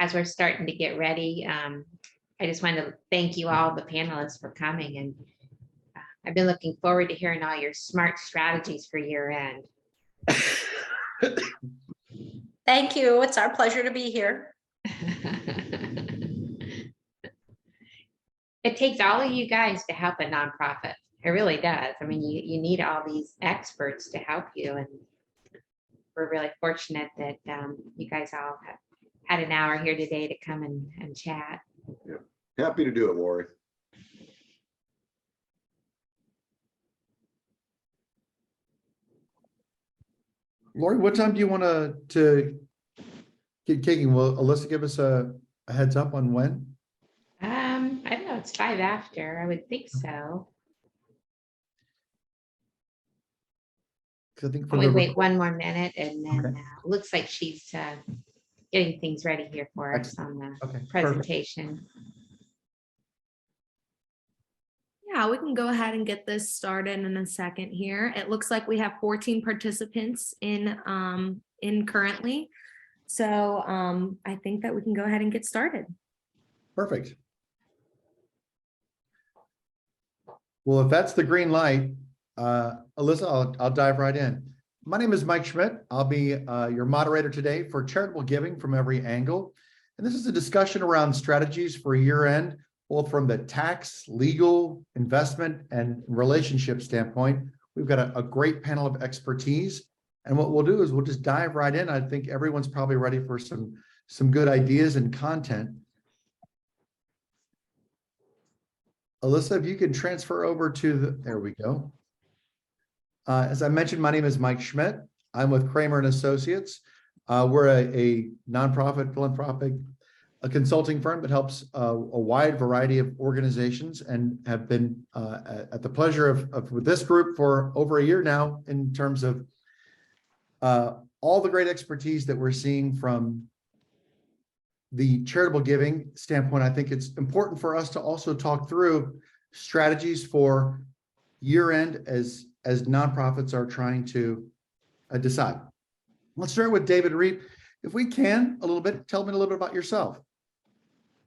as we're starting to get ready, I just wanted to thank you all, the panelists, for coming. And I've been looking forward to hearing all your smart strategies for year end. Thank you. It's our pleasure to be here. It takes all of you guys to help a nonprofit. It really does. I mean, you need all these experts to help you. And we're really fortunate that you guys all have had an hour here today to come and chat. Yeah. Happy to do it, Lori. Lori, what time do you want to get kicking? Will Alyssa give us a heads up on when? I don't know. It's 5 after. I would think so. I think We wait one more minute, and then Okay. looks like she's getting things ready here for us on the presentation. Yeah, we can go ahead and get this started in a second here. It looks like we have 14 participants in currently. So I think that we can go ahead and get started. Perfect. Well, if that's the green light, Alyssa, I'll dive right in. My name is Mike Schmidt. I'll be your moderator today for Charitable Giving from Every Angle. And this is a discussion around strategies for year end, both from the tax, legal, investment, and relationship standpoint. We've got a great panel of expertise. And what we'll do is we'll just dive right in. I think everyone's probably ready for some good ideas and content. Alyssa, if you can transfer over to there we go. As I mentioned, my name is Mike Schmidt. I'm with Cramer and Associates. We're a nonprofit philanthropic consulting firm that helps a wide variety of organizations, and have been at the pleasure of with this group for over a year now, in terms of all the great expertise that we're seeing from the charitable giving standpoint. I think it's important for us to also talk through strategies for year end as nonprofits are trying to decide. Let's start with David Reape. If we can, a little bit, tell me a little bit about yourself.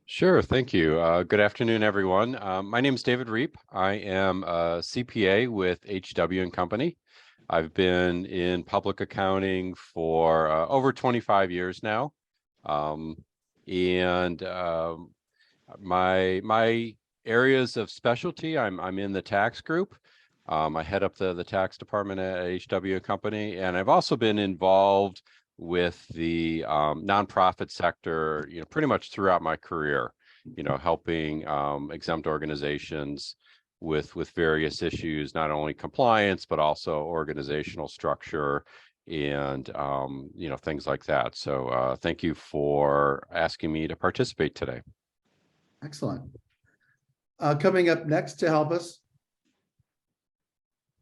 Sure, thank you. Good afternoon, everyone. My name is David Reape. I am a CPA with HW&Co. I've been in public accounting for over 25 years now. My areas of specialty, I'm in the tax group. I head up the tax department at HW&Co, and I've also been involved with the nonprofit sector, pretty much throughout my career, helping exempt organizations with various issues, not only compliance, but also organizational structure and things like that. So thank you for asking me to participate today. Excellent. Coming up next to help us,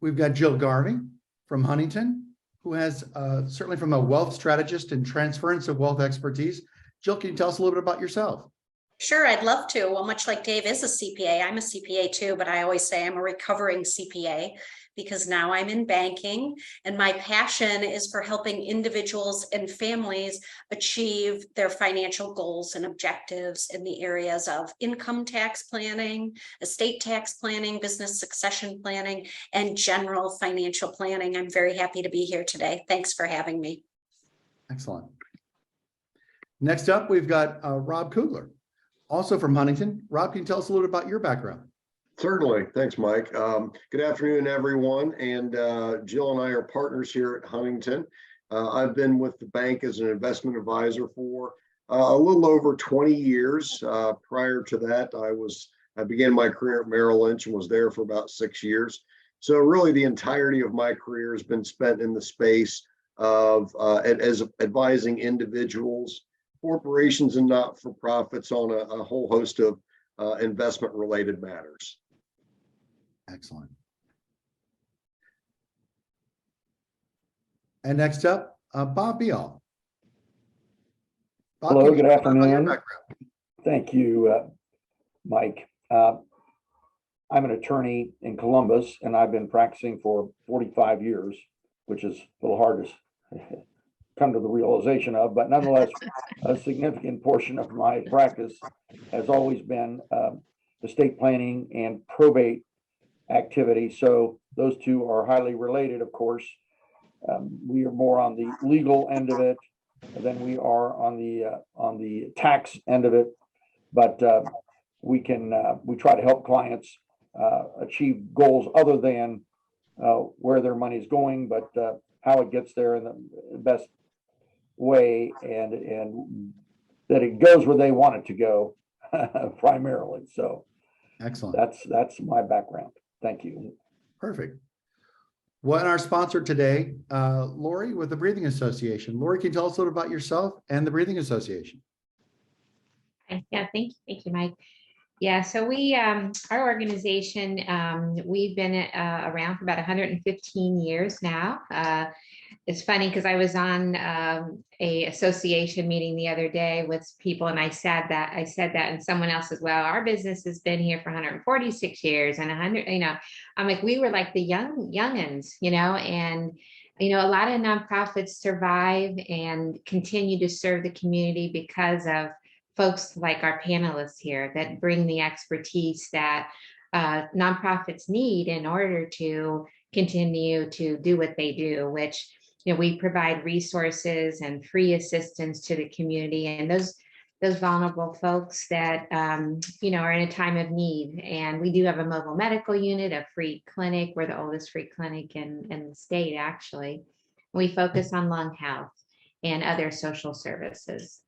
we've got Jill Garvey from Huntington, who has certainly from a wealth strategist and transference of wealth expertise. Jill, can you tell us a little bit about yourself? Sure, I'd love to. Well, much like Dave is a CPA, I'm a CPA too, but I always say I'm a recovering CPA because now I'm in banking, and my passion is for helping individuals and families achieve their financial goals and objectives in the areas of income tax planning, estate tax planning, business succession planning, and general financial planning. I'm very happy to be here today. Thanks for having me. Excellent. Next up, we've got Rob Koogler, also from Huntington. Rob, can you tell us a little bit about your background? Certainly. Thanks, Mike. Good afternoon, everyone. And Jill and I are partners here at Huntington. I've been with the bank as an investment advisor for a little over 20 years. Prior to that, I began my career at Merrill Lynch and was there for about 6 years. So really the entirety of my career has been spent in the space of as advising individuals, corporations, and not-for-profits on a whole host of investment related matters. Excellent. And next up, Bob Behal. Bob, hello, good afternoon. Thank you, Mike. I'm an attorney in Columbus, and I've been practicing for 45 years, which is a little hard to come to the realization of, but nonetheless, a significant portion of my practice has always been estate planning and probate activity. So those two are highly related, of course. We are more on the legal end of it than we are on the tax end of it. But we try to help clients achieve goals other than where their money is going, but how it gets there in the best way, and that it goes where they want it to go primarily. So Excellent. that's my background. Thank you. Perfect. Well, and our sponsor today, Lori with the Breathing Association. Lori, can you tell us a little about yourself and the Breathing Association? Yeah, thank you, Mike. Yeah, so we, our organization, we've been around for about 115 years now. It's funny because I was on a association meeting the other day with people, and I said that, and someone else as well. Our business has been here for 146 years, and 100. I'm like, we were like the youngins, and a lot of nonprofits survive and continue to serve the community because of folks like our panelists here that bring the expertise that nonprofits need in order to continue to do what they do, which we provide resources and free assistance to the community and those vulnerable folks that are in a time of need. And we do have a mobile medical unit, a free clinic. We're the oldest free clinic in the state, actually. We focus on lung health and other social services.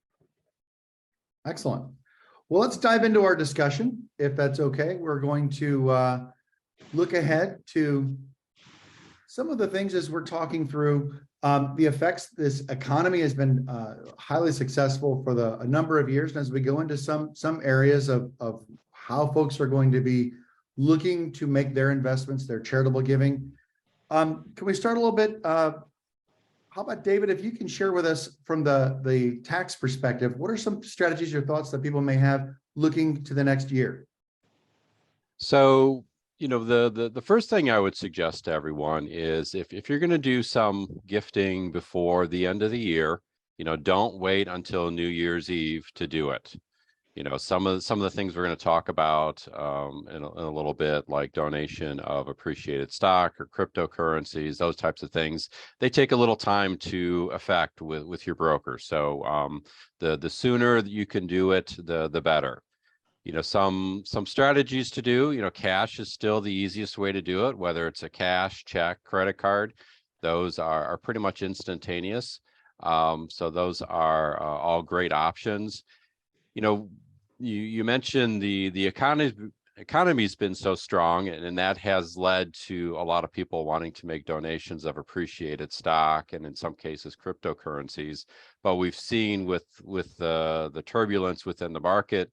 Excellent. Well, let's dive into our discussion, if that's okay. We're going to look ahead to some of the things as we're talking through the effects. This economy has been highly successful for a number of years. And as we go into some areas of how folks are going to be looking to make their investments, their charitable giving, can we start a little bit? How about David, if you can share with us from the tax perspective, what are some strategies or thoughts that people may have looking to the next year? So, the first thing I would suggest to everyone is if you're going to do some gifting before the end of the year, don't wait until New Year's Eve to do it. Some of the things we're going to talk about in a little bit, like donation of appreciated stock or cryptocurrencies, those types of things, they take a little time to effect with your broker. So the sooner that you can do it, the better. Some strategies to do. Cash is still the easiest way to do it, whether it's a cash, check, credit card. Those are pretty much instantaneous. So those are all great options. You mentioned the economy's been so strong, and that has led to a lot of people wanting to make donations of appreciated stock and in some cases cryptocurrencies. But we've seen with the turbulence within the market,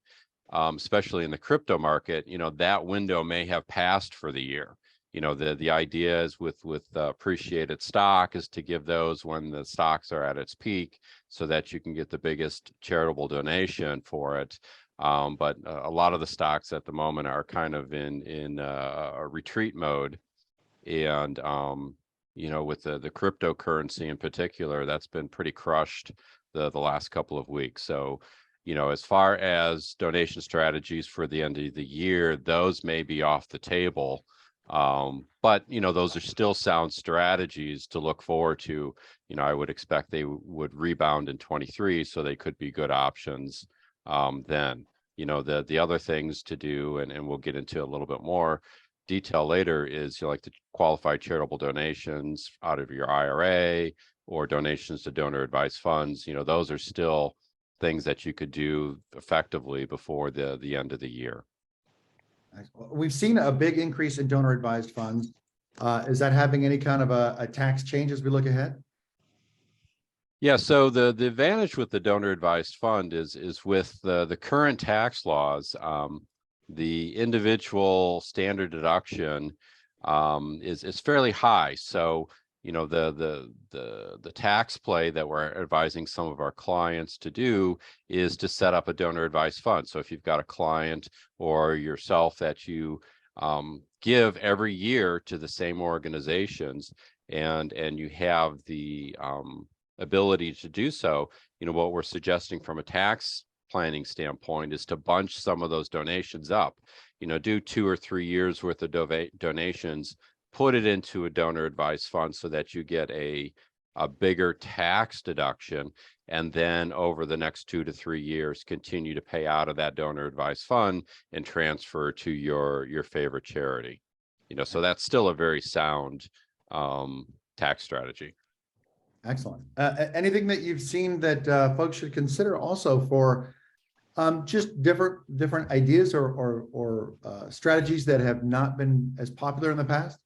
especially in the crypto market, that window may have passed for the year. The idea is with appreciated stock is to give those when the stocks are at its peak so that you can get the biggest charitable donation for it. But a lot of the stocks at the moment are kind of in a retreat mode. And, with the cryptocurrency in particular, that's been pretty crushed the last couple of weeks. So, as far as donation strategies for the end of the year, those may be off the table. But those are still sound strategies to look forward to. I would expect they would rebound in 23, so they could be good options then. The other things to do, and we'll get into a little bit more detail later, is like the qualified charitable donations out of your IRA or donations to donor advised funds. Those are still things that you could do effectively before the end of the year. We've seen a big increase in donor advised funds. Is that having any kind of a tax change as we look ahead? Yeah, so the advantage with the donor advised fund is with the current tax laws, the individual standard deduction is fairly high. So the tax play that we're advising some of our clients to do is to set up a donor advised fund. So if you've got a client or yourself that you give every year to the same organizations, and you have the ability to do so, what we're suggesting from a tax planning standpoint is to bunch some of those donations up, do 2 or 3 years worth of donations, put it into a donor advised fund so that you get a bigger tax deduction, and then over the next 2 to 3 years continue to pay out of that donor advised fund and transfer to your favorite charity. So that's still a very sound tax strategy. Excellent. Anything that you've seen that folks should consider also for just different ideas or strategies that have not been as popular in the past?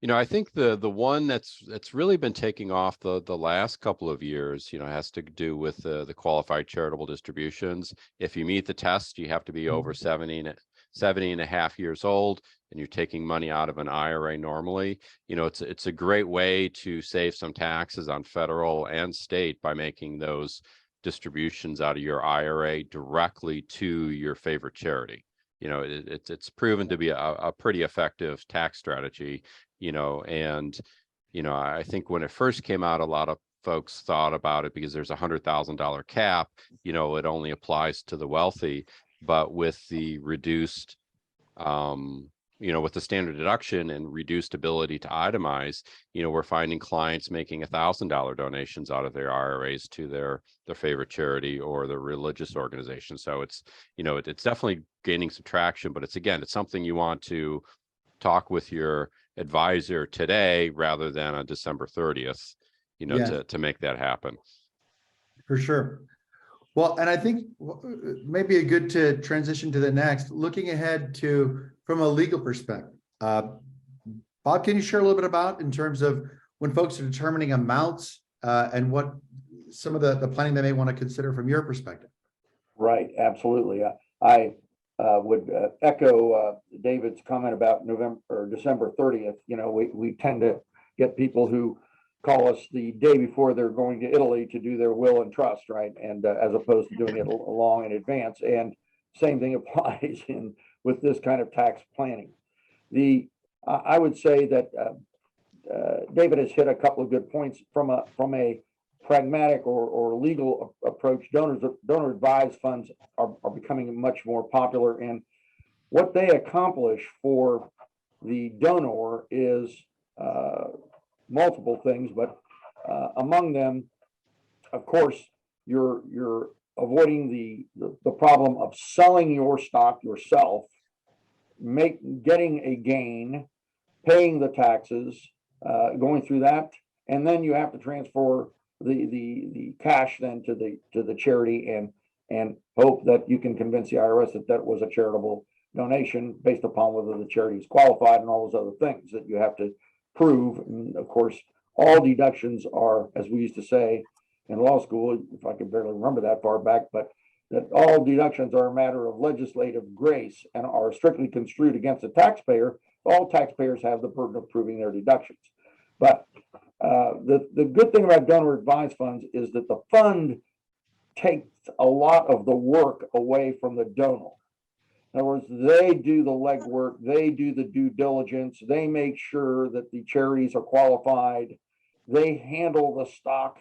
I think the one that's really been taking off the last couple of years, has to do with the qualified charitable distributions. If you meet the test, you have to be over 70 and a half years old, and you're taking money out of an IRA normally. It's a great way to save some taxes on federal and state by making those distributions out of your IRA directly to your favorite charity. It's proven to be a pretty effective tax strategy. And I think when it first came out, a lot of folks thought about it because there's $100,000 cap, it only applies to the wealthy. But with the reduced, with the standard deduction and reduced ability to itemize, we're finding clients making $1,000 donations out of their IRAs to their favorite charity or the religious organization. So it's, it's definitely gaining some traction, but it's something you want to talk with your advisor today rather than on December 30th, to make that happen. For sure. Well, and I think maybe a good to transition to the next, looking ahead to from a legal perspective. Bob, can you share a little bit about in terms of when folks are determining amounts and what some of the planning they may want to consider from your perspective? Right, absolutely. I would echo David's comment about November or December 30th. We tend to get people who call us the day before they're going to Italy to do their will and trust, right? And as opposed to doing it long in advance. And same thing applies with this kind of tax planning. I would say that David has hit a couple of good points from a pragmatic or legal approach. Donor advised funds are becoming much more popular, and what they accomplish for the donor is multiple things, but among them, of course, you're avoiding the problem of selling your stock yourself, getting a gain, paying the taxes, going through that, and then you have to transfer the cash then to the charity and hope that you can convince the IRS that was a charitable donation based upon whether the charity is qualified and all those other things that you have to prove. And of course, all deductions are, as we used to say in law school, if I could barely remember that far back, but that all deductions are a matter of legislative grace and are strictly construed against the taxpayer. All taxpayers have the burden of proving their deductions. But the good thing about donor advised funds is that the fund takes a lot of the work away from the donor. In other words, they do the legwork, they do the due diligence, they make sure that the charities are qualified, they handle the stock,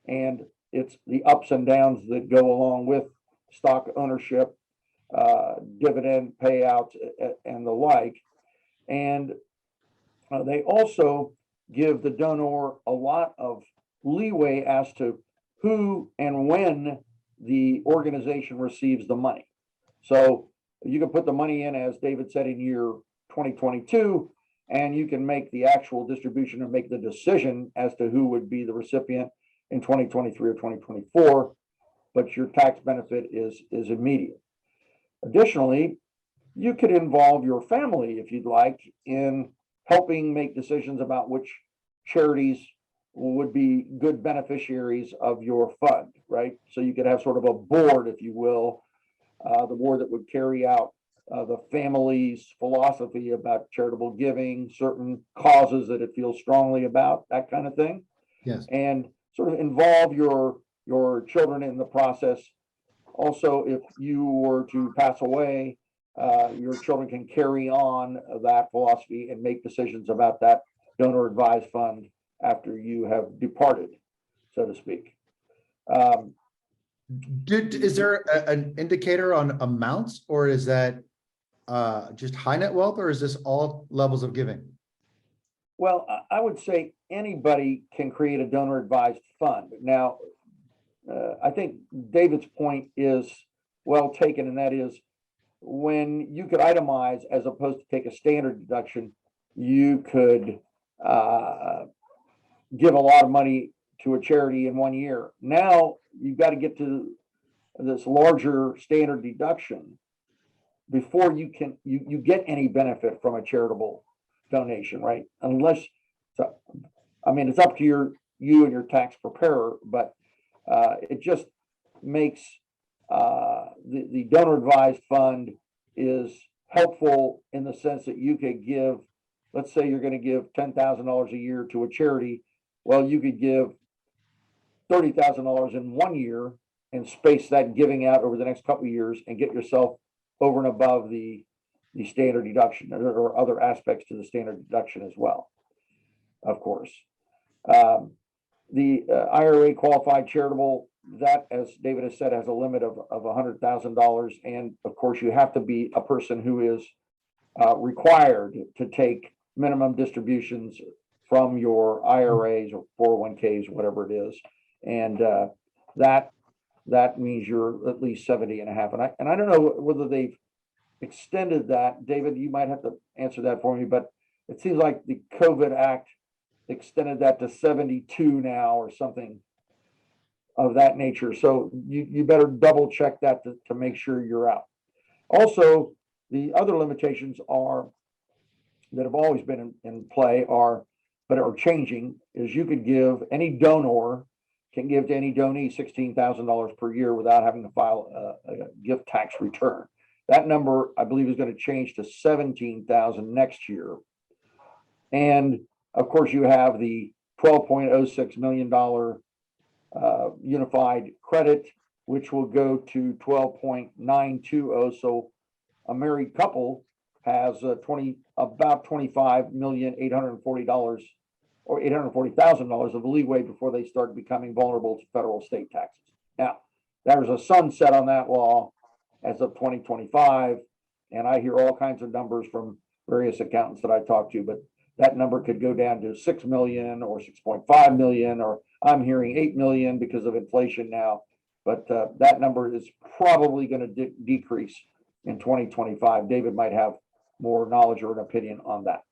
and it's the ups and downs that go along with stock ownership, dividend payouts, and the like. And they also give the donor a lot of leeway as to who and when the organization receives the money. So you can put the money in, as David said, in year 2022, and you can make the actual distribution and make the decision as to who would be the recipient in 2023 or 2024, but your tax benefit is immediate. Additionally, you could involve your family, if you'd like, in helping make decisions about which charities would be good beneficiaries of your fund, right? So you could have sort of a board, if you will, the board that would carry out the family's philosophy about charitable giving, certain causes that it feels strongly about, that kind of thing. Yes. And sort of involve your children in the process. Also, if you were to pass away, your children can carry on that philosophy and make decisions about that donor advised fund after you have departed, so to speak. Is there an indicator on amounts, or is that just high net wealth, or is this all levels of giving? Well, I would say anybody can create a donor advised fund. Now, I think David's point is well taken, and that is when you could itemize as opposed to take a standard deduction, you could give a lot of money to a charity in 1 year. Now you've got to get to this larger standard deduction before you can you get any benefit from a charitable donation, right? Unless, so, I mean, it's up to you and your tax preparer, but it just makes the donor advised fund is helpful in the sense that you could give, let's say you're going to give $10,000 a year to a charity. Well, you could give $30,000 in 1 year and space that giving out over the next couple of years and get yourself over and above the standard deduction or other aspects to the standard deduction as well, of course. The IRA qualified charitable, that, as David has said, has a limit of $100,000. And of course, you have to be a person who is required to take minimum distributions from your IRAs or 401ks, whatever it is. And that means you're at least 70 and a half. And I don't know whether they've extended that. David, you might have to answer that for me, but it seems like the COVID Act extended that to 72 now or something of that nature. So you better double check that to make sure you're out. Also, the other limitations are that have always been in play but are changing, is you could give, any donor can give to any donee $16,000 per year without having to file a gift tax return. That number, I believe, is going to change to $17,000 next year. And of course, you have the $12.06 million unified credit, which will go to 12.920. So a married couple has about $25,840,000 or $840,000 of leeway before they start becoming vulnerable to federal state taxes. Now, there's a sunset on that law as of 2025, and I hear all kinds of numbers from various accountants that I talk to, but that number could go down to 6 million or 6.5 million, or I'm hearing 8 million because of inflation now. But that number is probably going to decrease in 2025. David might have more knowledge or an opinion on that.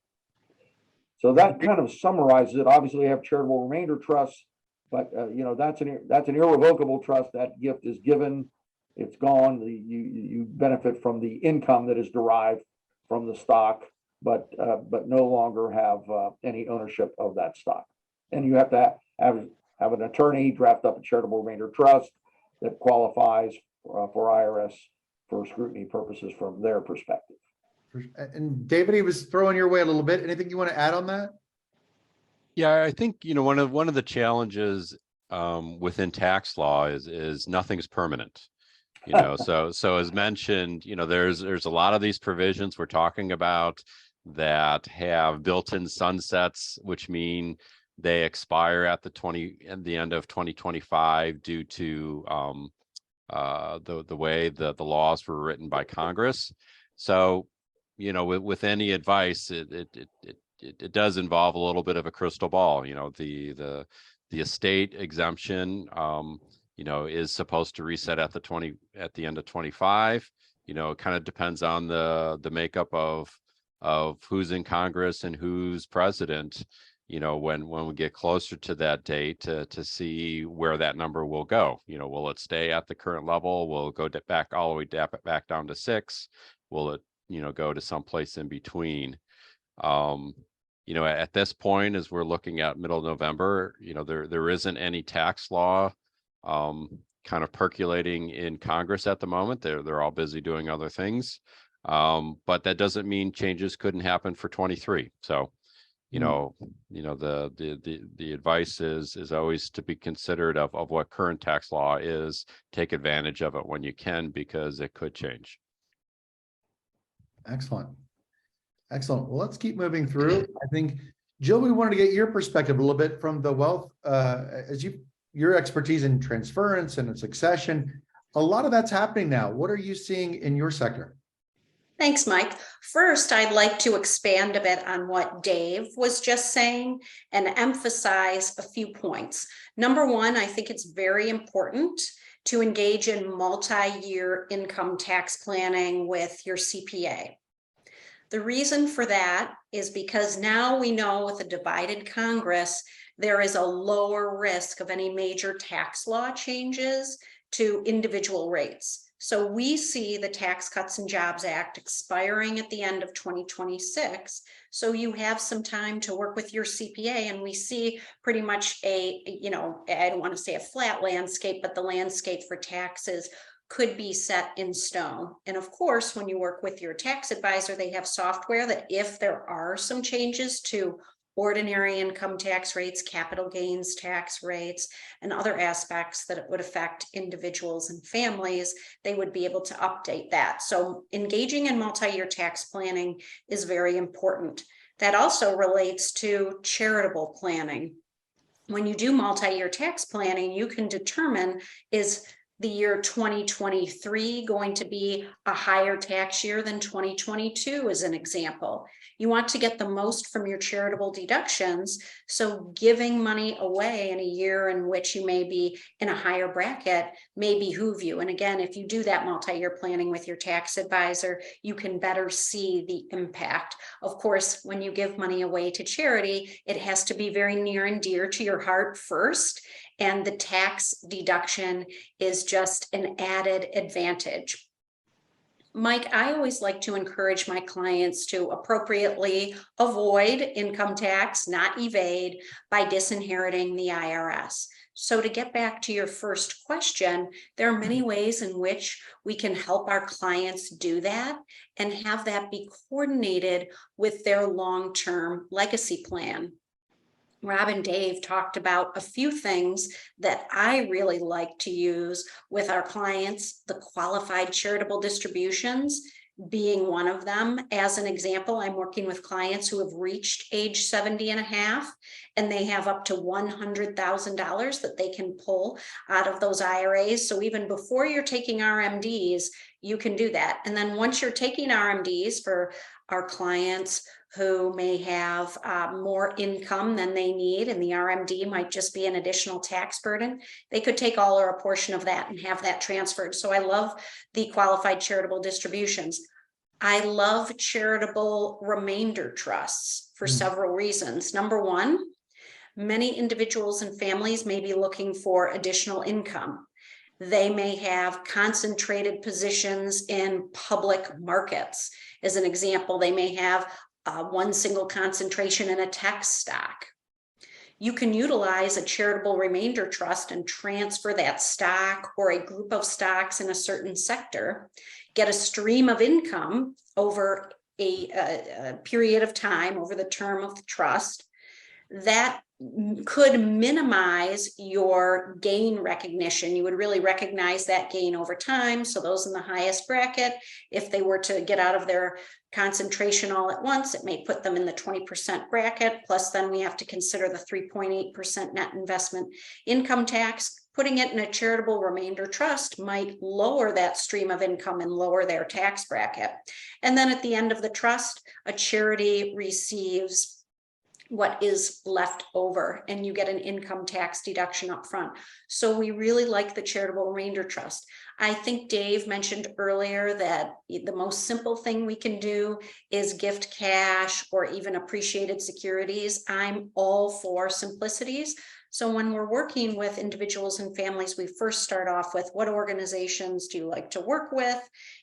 So that kind of summarizes it. Obviously, we have charitable remainder trusts, but that's an irrevocable trust. That gift is given, it's gone. You benefit from the income that is derived from the stock, but no longer have any ownership of that stock. And you have to have an attorney draft up a charitable remainder trust that qualifies for IRS for scrutiny purposes from their perspective. And David, he was throwing your way a little bit. Anything you want to add on that? Yeah, I think, one of the challenges within tax law is nothing's permanent. So as mentioned, there's a lot of these provisions we're talking about that have built-in sunsets, which mean they expire at the end of 2025 due to the way the laws were written by Congress. So, with any advice, it does involve a little bit of a crystal ball. The estate exemption, is supposed to reset at the end of 25. It kind of depends on the makeup of who's in Congress and who's president, when we get closer to that date to see where that number will go. Will it stay at the current level? Will it go back all the way back down to 6? Will it, go to someplace in between? At this point, as we're looking at middle of November, there isn't any tax law kind of percolating in Congress at the moment. They're all busy doing other things. But that doesn't mean changes couldn't happen for 23. So, the advice is always to be considerate of what current tax law is. Take advantage of it when you can, because it could change. Excellent. Well, let's keep moving through. I think Jill, we wanted to get your perspective a little bit from the wealth, as your expertise in transference and in succession. A lot of that's happening now. What are you seeing in your sector? Thanks, Mike. First, I'd like to expand a bit on what Dave was just saying and emphasize a few points. Number one, I think it's very important to engage in multi-year income tax planning with your CPA. The reason for that is because now we know with a divided Congress, there is a lower risk of any major tax law changes to individual rates. So we see the Tax Cuts and Jobs Act expiring at the end of 2026. So you have some time to work with your CPA, and we see pretty much I don't want to say a flat landscape, but the landscape for taxes could be set in stone. And of course, when you work with your tax advisor, they have software that if there are some changes to ordinary income tax rates, capital gains tax rates, and other aspects that it would affect individuals and families, they would be able to update that. So engaging in multi-year tax planning is very important. That also relates to charitable planning. When you do multi-year tax planning, you can determine, is the year 2023 going to be a higher tax year than 2022, as an example. You want to get the most from your charitable deductions. So giving money away in a year in which you may be in a higher bracket may behoove you. And again, if you do that multi-year planning with your tax advisor, you can better see the impact. Of course, when you give money away to charity, it has to be very near and dear to your heart first. And the tax deduction is just an added advantage. Mike, I always like to encourage my clients to appropriately avoid income tax, not evade, by disinheriting the IRS. So to get back to your first question, there are many ways in which we can help our clients do that and have that be coordinated with their long-term legacy plan. Rob and Dave talked about a few things that I really like to use with our clients, the qualified charitable distributions being one of them. As an example, I'm working with clients who have reached age 70 and a half, and they have up to $100,000 that they can pull out of those IRAs. So even before you're taking RMDs, you can do that. And then once you're taking RMDs, for our clients who may have more income than they need, and the RMD might just be an additional tax burden, they could take all or a portion of that and have that transferred. So I love the qualified charitable distributions. I love charitable remainder trusts for several reasons. Number one, many individuals and families may be looking for additional income. They may have concentrated positions in public markets. As an example, they may have one single concentration in a tech stock. You can utilize a charitable remainder trust and transfer that stock or a group of stocks in a certain sector, get a stream of income over a period of time, over the term of the trust. That could minimize your gain recognition. You would really recognize that gain over time. So those in the highest bracket, if they were to get out of their concentration all at once, it may put them in the 20% bracket. Plus, then we have to consider the 3.8% net investment income tax. Putting it in a charitable remainder trust might lower that stream of income and lower their tax bracket. And then at the end of the trust, a charity receives what is left over, and you get an income tax deduction up front. So we really like the charitable remainder trust. I think Dave mentioned earlier that the most simple thing we can do is gift cash or even appreciated securities. I'm all for simplicities. So when we're working with individuals and families, we first start off with, what organizations do you like to work with?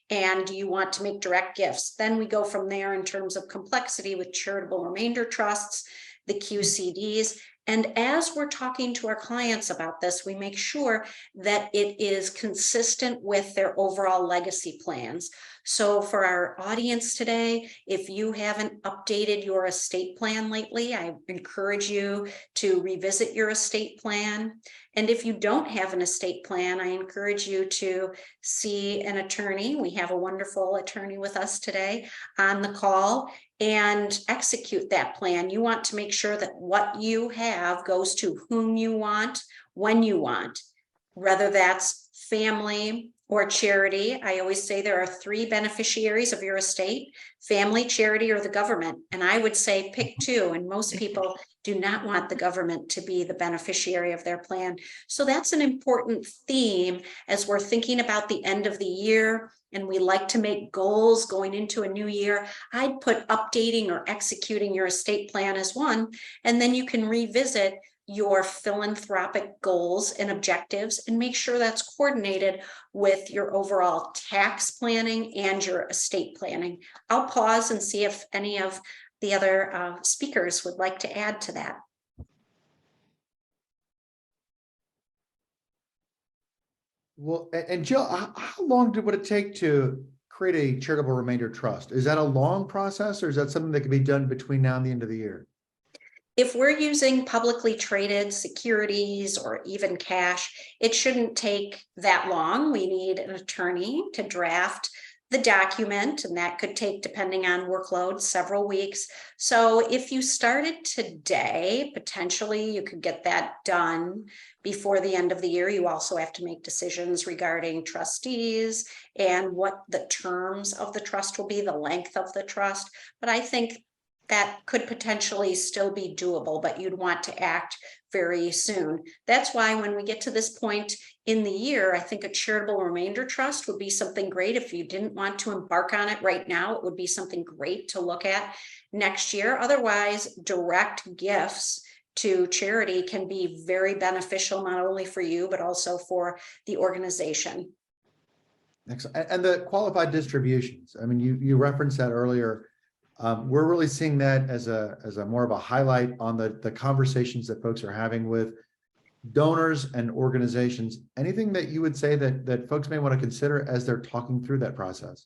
And do you want to make direct gifts? Then we go from there in terms of complexity with charitable remainder trusts, the QCDs. And as we're talking to our clients about this, we make sure that it is consistent with their overall legacy plans. So for our audience today, if you haven't updated your estate plan lately, I encourage you to revisit your estate plan. And if you don't have an estate plan, I encourage you to see an attorney. We have a wonderful attorney with us today on the call, and execute that plan. You want to make sure that what you have goes to whom you want, when you want, whether that's family or charity. I always say there are 3 beneficiaries of your estate: family, charity, or the government. And I would say pick 2. And most people do not want the government to be the beneficiary of their plan. So that's an important theme as we're thinking about the end of the year, and we like to make goals going into a new year. I'd put updating or executing your estate plan as one, and then you can revisit your philanthropic goals and objectives and make sure that's coordinated with your overall tax planning and your estate planning. I'll pause and see if any of the other speakers would like to add to that. Well, and Jill, how long would it take to create a charitable remainder trust? Is that a long process, or is that something that can be done between now and the end of the year? If we're using publicly traded securities or even cash, it shouldn't take that long. We need an attorney to draft the document, and that could take, depending on workload, several weeks. So if you started today, potentially you could get that done before the end of the year. You also have to make decisions regarding trustees and what the terms of the trust will be, the length of the trust. But I think that could potentially still be doable, but you'd want to act very soon. That's why when we get to this point in the year, I think a charitable remainder trust would be something great. If you didn't want to embark on it right now, it would be something great to look at next year. Otherwise, direct gifts to charity can be very beneficial, not only for you, but also for the organization. Excellent. And the qualified distributions, I mean, you referenced that earlier. We're really seeing that as a more of a highlight on the conversations that folks are having with donors and organizations. Anything that you would say that folks may want to consider as they're talking through that process?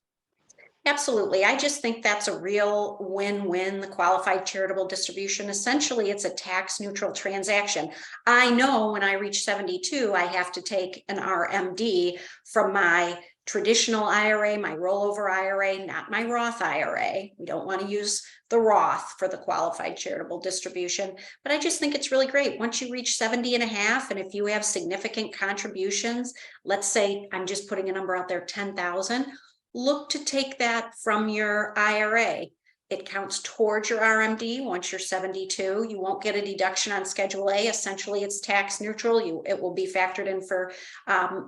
Absolutely. I just think that's a real win-win, the qualified charitable distribution. Essentially, it's a tax neutral transaction. I know when I reach 72, I have to take an RMD from my traditional IRA, my rollover IRA, not my Roth IRA. We don't want to use the Roth for the qualified charitable distribution, but I just think it's really great. Once you reach 70 and a half, and if you have significant contributions, let's say, I'm just putting a number out there, 10,000, look to take that from your IRA. It counts towards your RMD once you're 72. You won't get a deduction on Schedule A. Essentially, it's tax neutral. It will be factored in for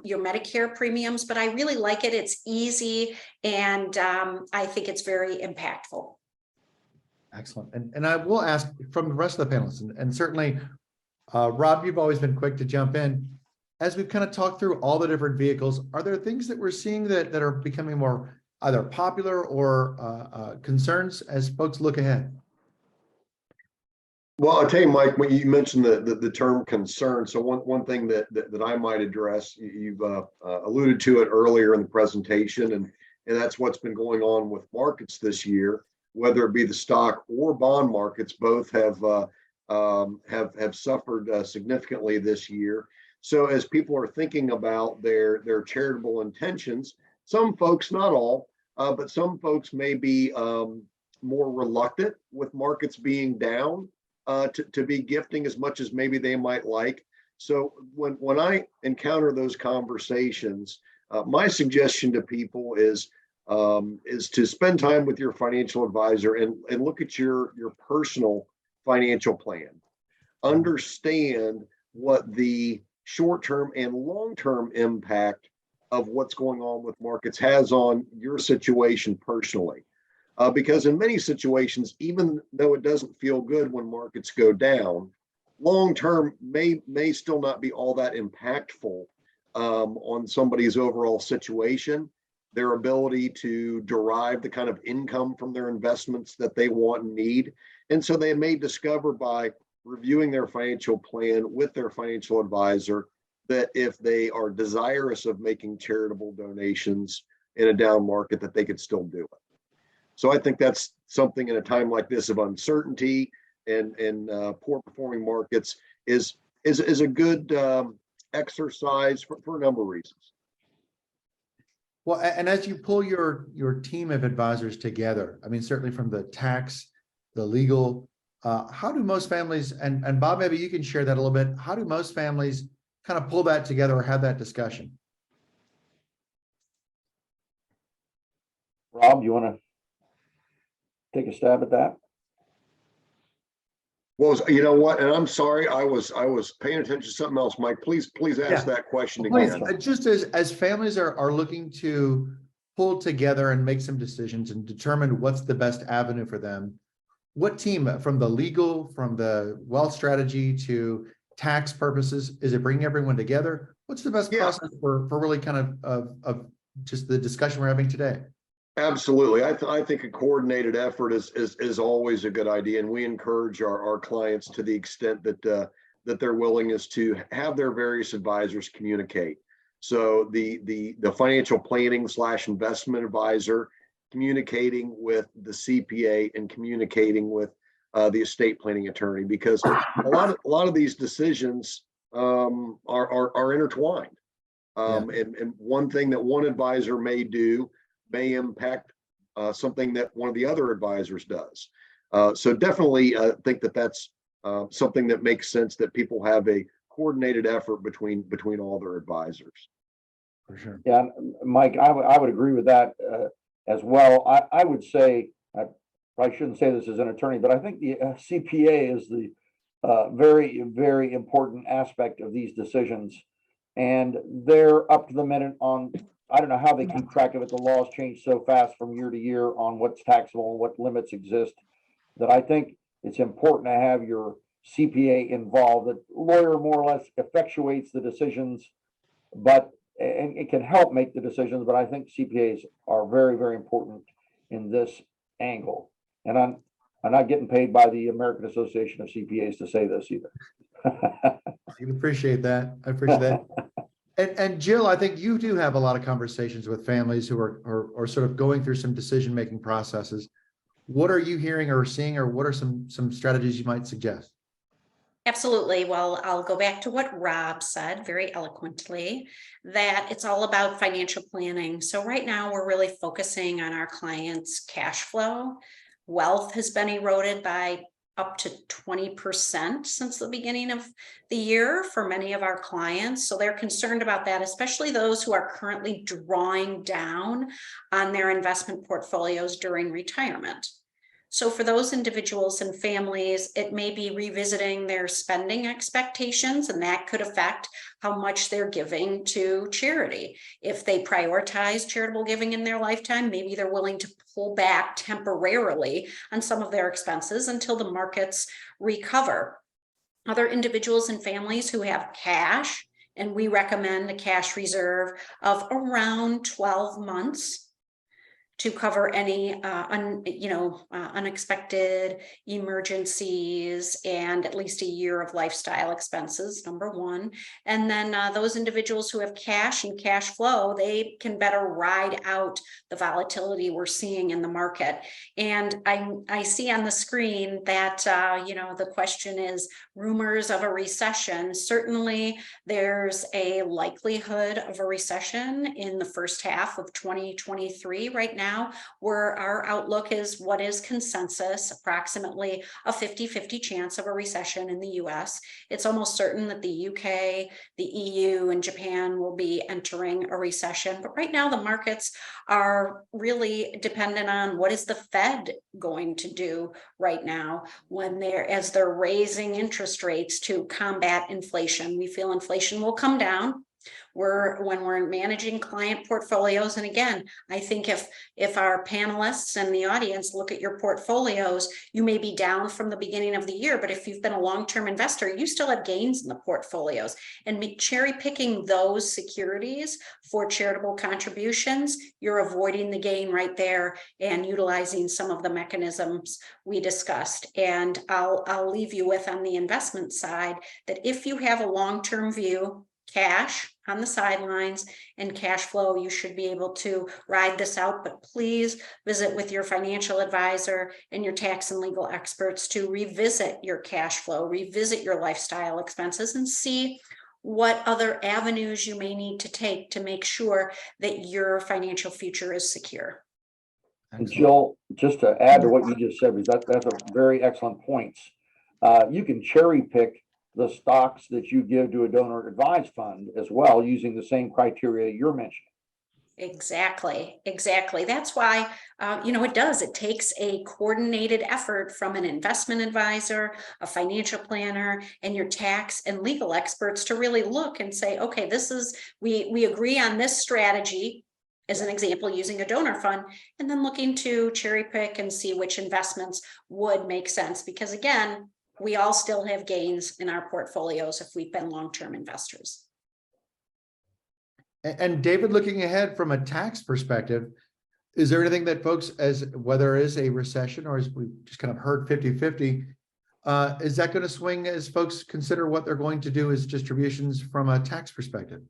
your Medicare premiums, but I really like it. It's easy, and I think it's very impactful. Excellent. And I will ask from the rest of the panelists, and certainly, Rob, you've always been quick to jump in. As we've kind of talked through all the different vehicles, are there things that we're seeing that are becoming more either popular or concerns as folks look ahead? Well, I'll tell you, Mike, when you mentioned the term concern, so one thing that I might address, you've alluded to it earlier in the presentation, and that's what's been going on with markets this year, whether it be the stock or bond markets. Both have suffered significantly this year. So as people are thinking about their charitable intentions, some folks, not all, but some folks may be more reluctant with markets being down to be gifting as much as maybe they might like. So when I encounter those conversations, my suggestion to people is to spend time with your financial advisor and look at your personal financial plan. Understand what the short-term and long-term impact of what's going on with markets has on your situation personally. Because in many situations, even though it doesn't feel good when markets go down, long-term may still not be all that impactful on somebody's overall situation, their ability to derive the kind of income from their investments that they want and need. And so they may discover by reviewing their financial plan with their financial advisor that if they are desirous of making charitable donations, in a down market that they could still do it. So I think that's something in a time like this of uncertainty and poor performing markets is a good exercise for a number of reasons. Well, and as you pull your team of advisors together, I mean, certainly from the tax, the legal, how do most families, and Bob, maybe you can share that a little bit. How do most families kind of pull that together or have that discussion? Rob, you want to take a stab at that? Well, you know what? And I'm sorry, I was paying attention to something else. Mike, please ask that question Please, again. just as families are looking to pull together and make some decisions and determine what's the best avenue for them, what team from the legal, from the wealth strategy to tax purposes, is it bringing everyone together? What's the best process for really kind of just the discussion we're having today? Absolutely. I think a coordinated effort is always a good idea. And we encourage our clients to the extent that their willingness to have their various advisors communicate. So the financial planning / investment advisor communicating with the CPA and communicating with the estate planning attorney, because a lot of these decisions are intertwined. And one thing that one advisor may do may impact something that one of the other advisors does. So definitely think that that's something that makes sense, that people have a coordinated effort between all their advisors. For sure. Yeah, Mike, I would agree with that as well. I would say, I probably shouldn't say this as an attorney, but I think the CPA is the very, very important aspect of these decisions. And they're up to the minute on, I don't know how they keep track of it. The laws change so fast from year to year on what's taxable and what limits exist, that I think it's important to have your CPA involved. The lawyer more or less effectuates the decisions, but and it can help make the decisions. But I think CPAs are very, very important in this angle. And I'm not getting paid by the American Association of CPAs to say this either. I appreciate that. I appreciate that. And Jill, I think you do have a lot of conversations with families who are sort of going through some decision-making processes. What are you hearing or seeing, or what are some strategies you might suggest? Absolutely. Well, I'll go back to what Rob said very eloquently, that it's all about financial planning. So right now we're really focusing on our clients' cash flow. Wealth has been eroded by up to 20% since the beginning of the year for many of our clients. So they're concerned about that, especially those who are currently drawing down on their investment portfolios during retirement. So for those individuals and families, it may be revisiting their spending expectations, and that could affect how much they're giving to charity. If they prioritize charitable giving in their lifetime, maybe they're willing to pull back temporarily on some of their expenses until the markets recover. Other individuals and families who have cash, and we recommend a cash reserve of around 12 months to cover any unexpected emergencies and at least a year of lifestyle expenses, number one. And then those individuals who have cash and cash flow, they can better ride out the volatility we're seeing in the market. And I see on the screen that the question is rumors of a recession. Certainly there's a likelihood of a recession in the first half of 2023 right now, where our outlook is what is consensus, approximately a 50-50 chance of a recession in the US. It's almost certain that the UK, the EU, and Japan will be entering a recession. But right now the markets are really dependent on what is the Fed going to do right now as they're raising interest rates to combat inflation. We feel inflation will come down when we're managing client portfolios. And again, I think if our panelists and the audience look at your portfolios, you may be down from the beginning of the year, but if you've been a long-term investor, you still have gains in the portfolios. And cherry picking those securities for charitable contributions, you're avoiding the gain right there and utilizing some of the mechanisms we discussed. And I'll leave you with, on the investment side, that if you have a long-term view, cash, on the sidelines and cash flow. You should be able to ride this out, but please visit with your financial advisor and your tax and legal experts to revisit your cash flow, revisit your lifestyle expenses, and see what other avenues you may need to take to make sure that your financial future is secure. And Jill, just to add to what you just said, because that's a very excellent point. You can cherry pick the stocks that you give to a donor advised fund as well, using the same criteria you're mentioning. Exactly. That's why, it takes a coordinated effort from an investment advisor, a financial planner, and your tax and legal experts to really look and say, okay, we agree on this strategy, as an example, using a donor fund, and then looking to cherry pick and see which investments would make sense. Because again, we all still have gains in our portfolios if we've been long-term investors. And David, looking ahead from a tax perspective, is there anything that folks, as whether it is a recession or as we just kind of heard 50-50, is that going to swing as folks consider what they're going to do as distributions from a tax perspective?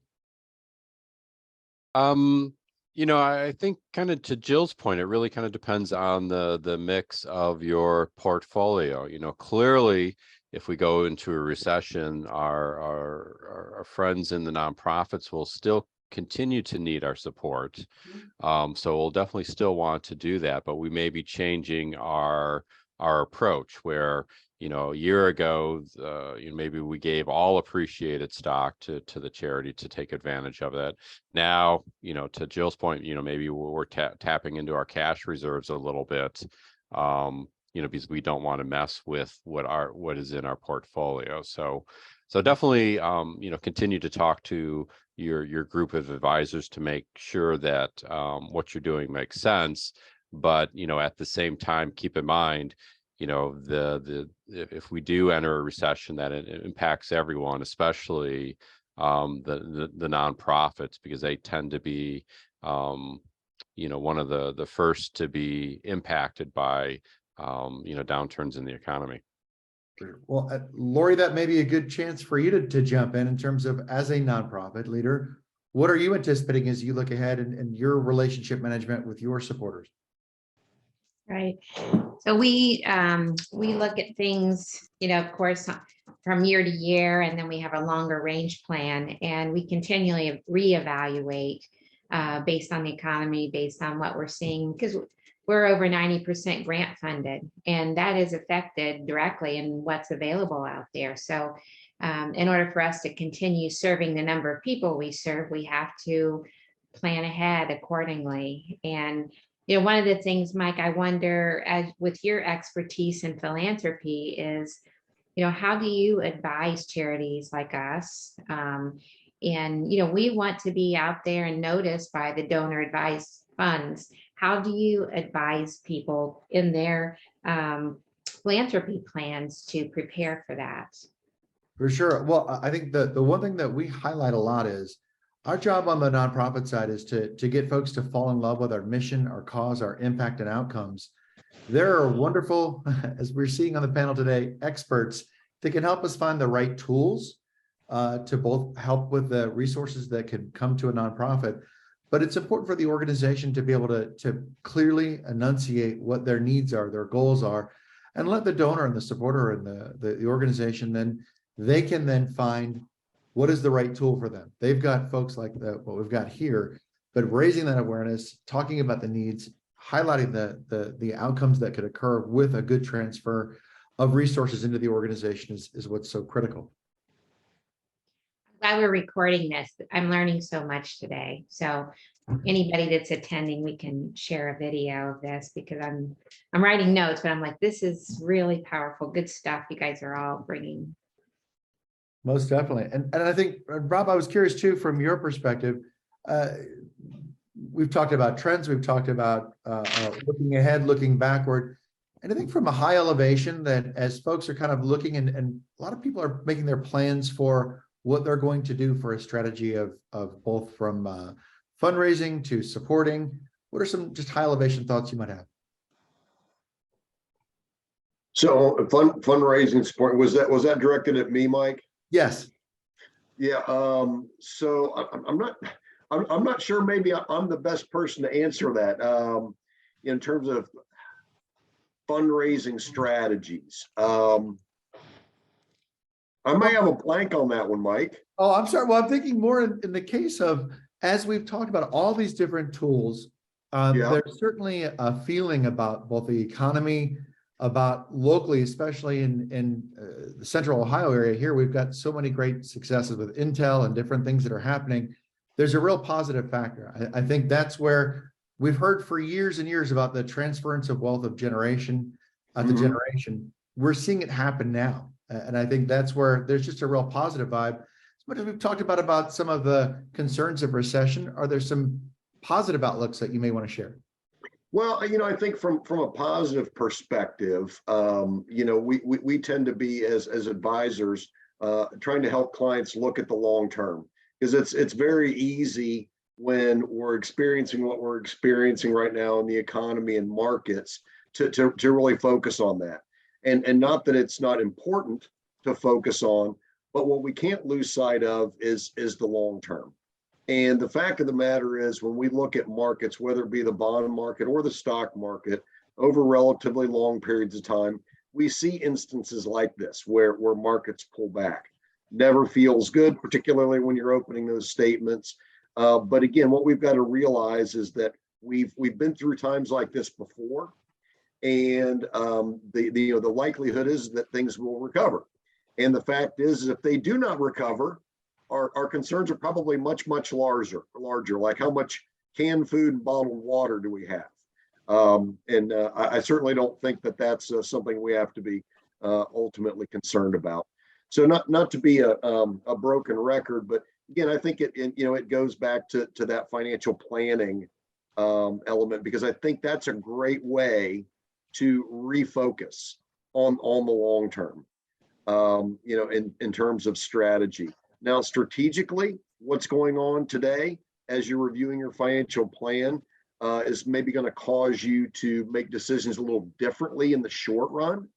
I think kind of to Jill's point, it really kind of depends on the mix of your portfolio. Clearly, if we go into a recession, our friends in the nonprofits will still continue to need our support. So we'll definitely still want to do that, but we may be changing our approach where, a year ago, maybe we gave all appreciated stock to the charity to take advantage of that. Now, to Jill's point, maybe we're tapping into our cash reserves a little bit, because we don't want to mess with what is in our portfolio. So definitely, continue to talk to your group of advisors to make sure that what you're doing makes sense. But, at the same time, keep in mind, if we do enter a recession, that it impacts everyone, especially the nonprofits, because they tend to be one of the first to be impacted by downturns in the economy. Well, Lori, that may be a good chance for you to jump in terms of, as a nonprofit leader, what are you anticipating as you look ahead and your relationship management with your supporters? Right. So we look at things, of course, from year to year, and then we have a longer range plan, and we continually reevaluate based on the economy, based on what we're seeing, because we're over 90% grant funded, and that is affected directly in what's available out there. So in order for us to continue serving the number of people we serve, we have to plan ahead accordingly. And one of the things, Mike, I wonder, as with your expertise in philanthropy, is, how do you advise charities like us? And, we want to be out there and noticed by the donor advised funds. How do you advise people in their philanthropy plans to prepare for that? For sure. Well, I think the one thing that we highlight a lot is our job on the nonprofit side is to get folks to fall in love with our mission, our cause, our impact and outcomes. There are wonderful, as we're seeing on the panel today, experts that can help us find the right tools to both help with the resources that can come to a nonprofit. But it's important for the organization to be able to clearly enunciate what their needs are, their goals are, and let the donor and the supporter and the organization, then they can then find what is the right tool for them. They've got folks like what we've got here, but raising that awareness, talking about the needs, highlighting the outcomes that could occur with a good transfer of resources into the organization is what's so critical. While we're recording this, I'm learning so much today. So anybody that's attending, we can share a video of this, because I'm writing notes, but I'm like, this is really powerful, good stuff you guys are all bringing. Most definitely. And I think, Rob, I was curious too, from your perspective, we've talked about trends, we've talked about looking ahead, looking backward. Anything from a high elevation that, as folks are kind of looking, and a lot of people are making their plans for what they're going to do for a strategy of both from fundraising to supporting, what are some just high elevation thoughts you might have? So fundraising support, was that directed at me, Mike? Yes. Yeah, so I'm not sure, maybe I'm the best person to answer that. In terms of fundraising strategies. I might have a blank on that one, Mike. Oh, I'm sorry. Well, I'm thinking more in the case of, as we've talked about all these different tools, Yeah. there's certainly a feeling about both the economy, about locally, especially in the central Ohio area here, we've got so many great successes with Intel and different things that are happening. There's a real positive factor. I think that's where we've heard for years and years about the transference of wealth of generation to Mhm. generation. We're seeing it happen now. And I think that's where there's just a real positive vibe. As much as we've talked about some of the concerns of recession, are there some positive outlooks that you may want to share? Well, I think from a positive perspective, we tend to be as advisors trying to help clients look at the long term, because it's very easy when we're experiencing what we're experiencing right now in the economy and markets to really focus on that. And not that it's not important to focus on, but what we can't lose sight of is the long term. And the fact of the matter is, when we look at markets, whether it be the bond market or the stock market, over relatively long periods of time, we see instances like this where markets pull back. Never feels good, particularly when you're opening those statements. But again, what we've got to realize is that we've been through times like this before, and the likelihood is that things will recover. And the fact is, if they do not recover, our concerns are probably much larger, like how much canned food and bottled water do we have? I certainly don't think that that's something we have to be ultimately concerned about. So not to be a broken record, but again, I think it goes back to that financial planning element, because I think that's a great way to refocus on the long term, in terms of strategy. Now, strategically, what's going on today as you're reviewing your financial plan is maybe going to cause you to make decisions a little differently in the short run.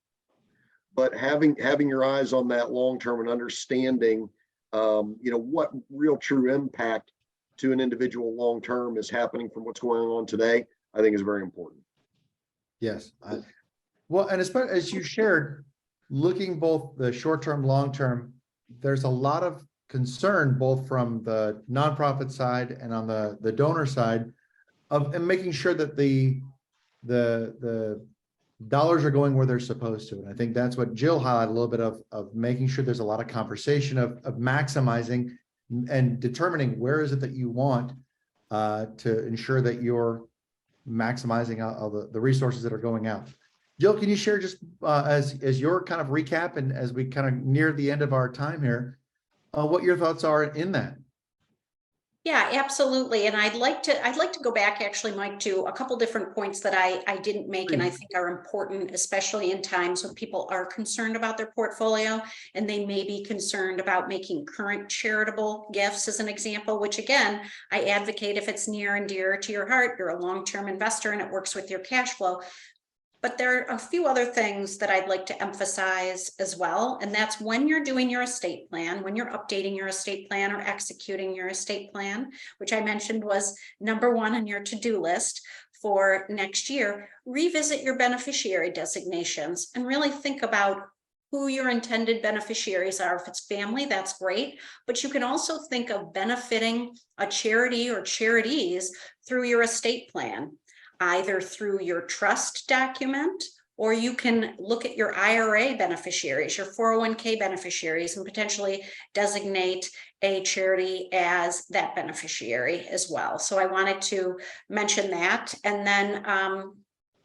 But having your eyes on that long term and understanding, what real true impact to an individual long term is happening from what's going on today, I think is very important. Yes. Well, and as you shared, looking both the short term, long term, there's a lot of concern both from the nonprofit side and on the donor side and making sure that the dollars are going where they're supposed to. And I think that's what Jill highlighted a little bit of making sure there's a lot of conversation of maximizing and determining where is it that you want to ensure that you're maximizing all the resources that are going out. Jill, can you share just as your kind of recap, and as we kind of near the end of our time here, what your thoughts are in that? Yeah, absolutely. And I'd like to go back actually, Mike, to a couple different points that I didn't make and I think are important, especially in times when people are concerned about their portfolio and they may be concerned about making current charitable gifts, as an example, which again, I advocate if it's near and dear to your heart, you're a long-term investor and it works with your cash flow. But there are a few other things that I'd like to emphasize as well. And that's when you're doing your estate plan, when you're updating your estate plan or executing your estate plan, which I mentioned was number one on your to-do list for next year, revisit your beneficiary designations and really think about who your intended beneficiaries are. If it's family, that's great. But you can also think of benefiting a charity or charities through your estate plan, either through your trust document, or you can look at your IRA beneficiaries, your 401k beneficiaries, and potentially designate a charity as that beneficiary as well. So I wanted to mention that. And then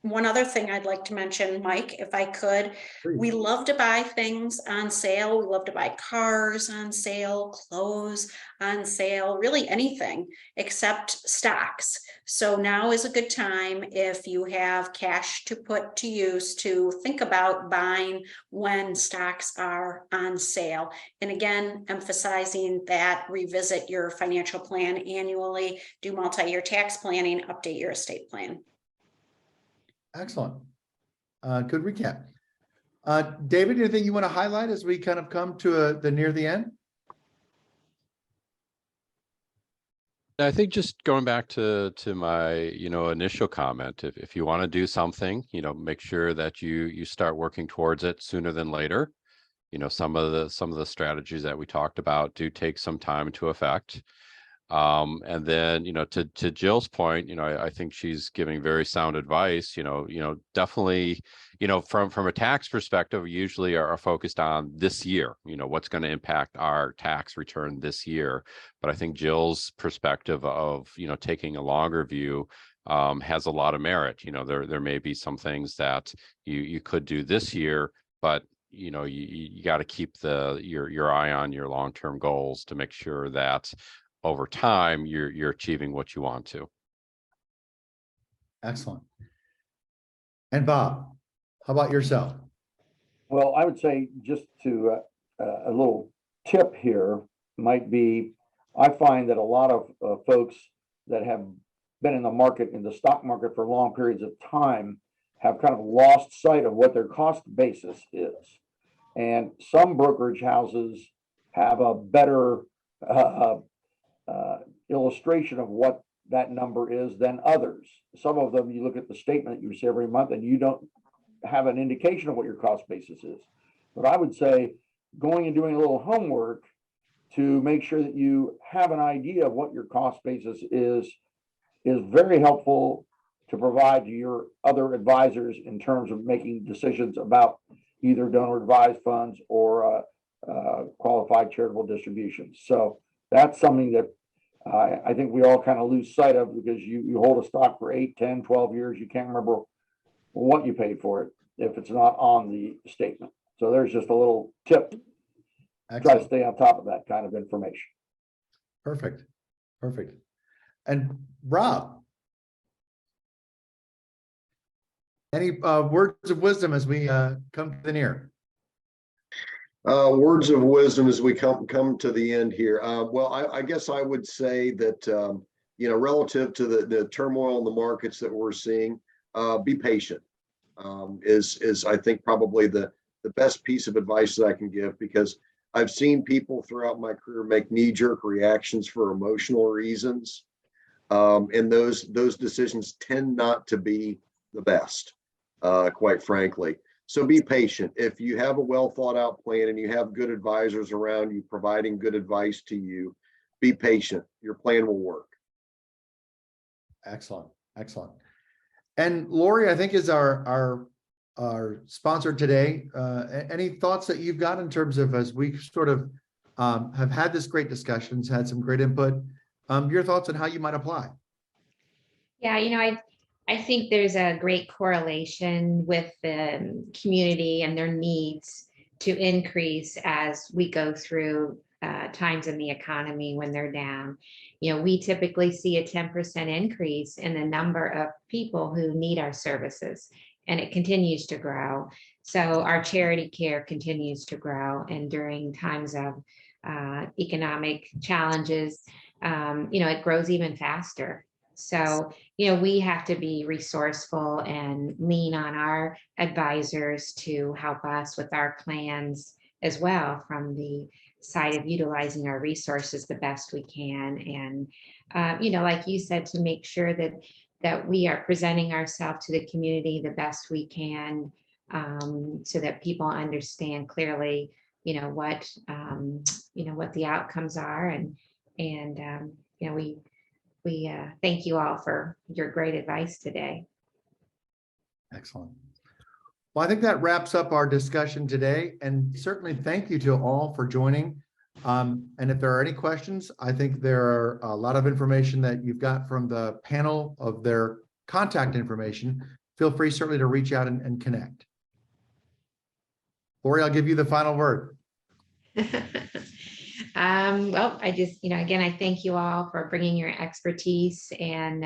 one other thing I'd like to mention, Mike, if I could, we love to buy things on sale. We love to buy cars on sale, clothes on sale, really anything except stocks. So now is a good time, if you have cash to put to use, to think about buying when stocks are on sale. And again, emphasizing that revisit your financial plan annually, do multi-year tax planning, update your estate plan. Excellent. Good recap. David, anything you want to highlight as we kind of come to near the end? I think just going back to my, initial comment, if you want to do something, make sure that you start working towards it sooner than later. Some of the strategies that we talked about do take some time to effect. And then, to Jill's point, I think she's giving very sound advice, definitely, from a tax perspective, we usually are focused on this year, what's going to impact our tax return this year. But I think Jill's perspective of, taking a longer view has a lot of merit. There may be some things that you could do this year, but you got to keep your eye on your long-term goals to make sure that over time you're achieving what you want to. Excellent. And Bob, how about yourself? Well, I would say just to a little tip here might be, I find that a lot of folks that have been in the stock market for long periods of time have kind of lost sight of what their cost basis is. And some brokerage houses have a better illustration of what that number is than others. Some of them, you look at the statement that you see every month and you don't have an indication of what your cost basis is. But I would say going and doing a little homework to make sure that you have an idea of what your cost basis is very helpful to provide to your other advisors in terms of making decisions about either donor advised funds or qualified charitable distributions. So that's something that I think we all kind of lose sight of, because you hold a stock for 8, 10, 12 years. You can't remember what you paid for it if it's not on the statement. So there's just a little tip. Excellent. Try to stay on top of that kind of information. Perfect. Perfect. And Rob, any words of wisdom as we come to the near? Words of wisdom as we come to the end here. Well, I guess I would say that, relative to the turmoil in the markets that we're seeing, be patient is I think probably the best piece of advice that I can give, because I've seen people throughout my career make knee-jerk reactions for emotional reasons. And those decisions tend not to be the best, quite frankly. So be patient. If you have a well thought out plan and you have good advisors around you providing good advice to you, be patient. Your plan will work. Excellent. Excellent. And Lori, I think, is our sponsor today. Any thoughts that you've got in terms of, as we sort of have had this great discussions, had some great input, your thoughts on how you might apply? Yeah, I think there's a great correlation with the community and their needs to increase as we go through times in the economy when they're down. We typically see a 10% increase in the number of people who need our services, and it continues to grow. So our charity care continues to grow, and during times of economic challenges, it grows even faster. So, we have to be resourceful and lean on our advisors to help us with our plans as well, from the side of utilizing our resources the best we can. And, like you said, to make sure that we are presenting ourselves to the community the best we can, so that people understand clearly, what the outcomes are. And we thank you all for your great advice today. Excellent. Well, I think that wraps up our discussion today, and certainly thank you to all for joining. And if there are any questions, I think there are a lot of information that you've got from the panel of their contact information. Feel free certainly to reach out and connect. Lori, I'll give you the final word. Well, I just, again, I thank you all for bringing your expertise, and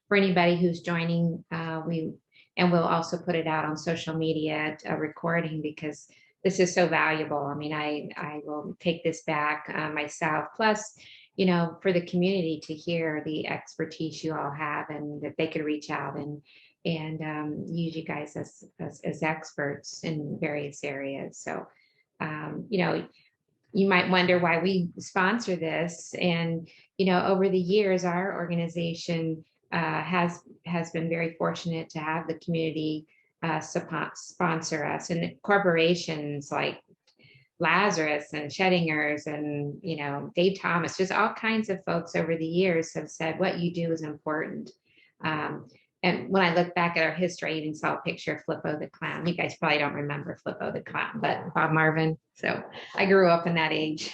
for anybody who's joining, we'll also put it out on social media, a recording, because this is so valuable. I mean, I will take this back myself, plus, for the community to hear the expertise you all have, and that they could reach out and use you guys as experts in various areas. So, you might wonder why we sponsor this. And, over the years, our organization has been very fortunate to have the community sponsor us, and corporations like Lazarus and Schettinger's and, Dave Thomas, just all kinds of folks over the years have said what you do is important. And when I look back at our history, I even saw a picture of Flippo the Clown. You guys probably don't remember Flippo the Clown, but Bob Marvin. So I grew up in that age.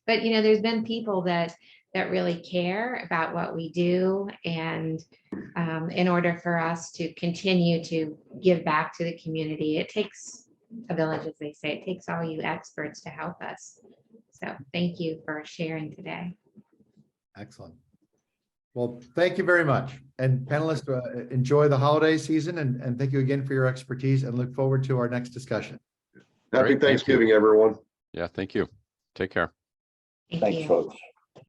But, there's been people that really care about what we do. And in order for us to continue to give back to the community, it takes a village, as they say. It takes all you experts to help us. So thank you for sharing today. Excellent. Well, thank you very much. And panelists, enjoy the holiday season, and thank you again for your expertise, and look forward to our next discussion. Happy Great, thank you. Thanksgiving, everyone. Yeah, thank you. Take care. Thank Thanks, you. folks.